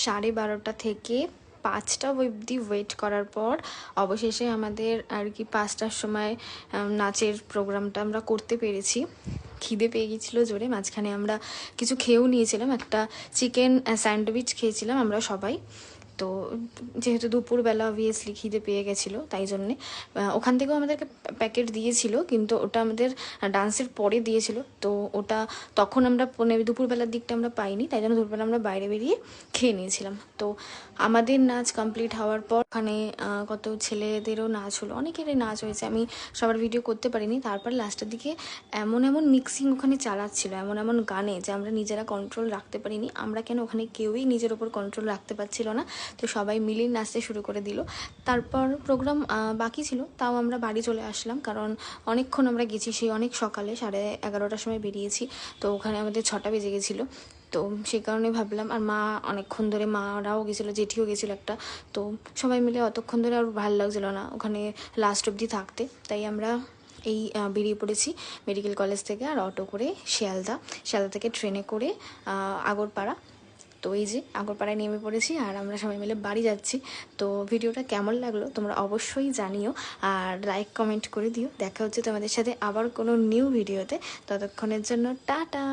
12:30 থেকে 5টা অবধি ওয়েট করার পর অবশেষে আমাদের আর কি 5টার সময় নাচের প্রোগ্রামটা আমরা করতে পেরেছি। খিদে পেয়ে গেছিলো জোরে, মাঝখানে আমরা কিছু খেয়েও নিয়েছিলাম, একটা চিকেন স্যান্ডউইচ খেয়েছিলাম আমরা সবাই। তো যেহেতু দুপুরবেলা অবভিয়াসলি খিদে পেয়ে গেছিলো, তাই জন্যে ওখান থেকেও আমাদেরকে প্যাকেট দিয়েছিল, কিন্তু ওটা আমাদের ডান্সের পরে দিয়েছিল। তো ওটা তখন আমরা দুপুরবেলার দিকটা আমরা পাইনি, তাই জন্য দুপুরবেলা আমরা বাইরে বেরিয়ে খেয়ে নিয়েছিলাম। তো আমাদের নাচ কমপ্লিট হওয়ার পর ওখানে কত ছেলেদেরও নাচ হলো, অনেকেরই নাচ হয়েছে, আমি সবার ভিডিও করতে পারিনি। তারপর লাস্টের দিকে এমন মিক্সিং ওখানে চালাচ্ছিল, এমন গানে, যে আমরা নিজেরা কন্ট্রোল রাখতে পারিনি। আমরা কেন, ওখানে কেউই নিজের ওপর কন্ট্রোল রাখতে পারছিল না, তো সবাই মিলিয়ে নাচতে শুরু করে দিল। তারপর প্রোগ্রাম বাকি ছিল, তাও আমরা বাড়ি চলে আসলাম, কারণ অনেকক্ষণ আমরা গেছি, সেই অনেক সকালে 11:30টার সময় বেরিয়েছি। তো ওখানে আমাদের 6টা বেজে গেছিলো। তো সেই কারণে ভাবলাম, আর মা অনেকক্ষণ ধরে, মারাও গেছিলো, জেঠিও গেছিলো একটা। তো সবাই মিলে অতক্ষণ ধরে আর ভালো লাগছিলো না ওখানে লাস্ট অবধি থাকতে, তাই আমরা বেরিয়ে পড়েছি মেডিকেল কলেজ থেকে, আর অটো করে শিয়ালদা থেকে ট্রেনে করে আগরপাড়া। তো এই যে আগরপাড়ায় নেমে পড়েছি, আর আমরা সবাই মিলে বাড়ি যাচ্ছি। তো ভিডিওটা কেমন লাগলো তোমরা অবশ্যই জানিও, আর লাইক কমেন্ট করে দিও। দেখা হচ্ছে তোমাদের সাথে আবার কোনো নিউ ভিডিওতে, ততক্ষণের জন্য টাটা।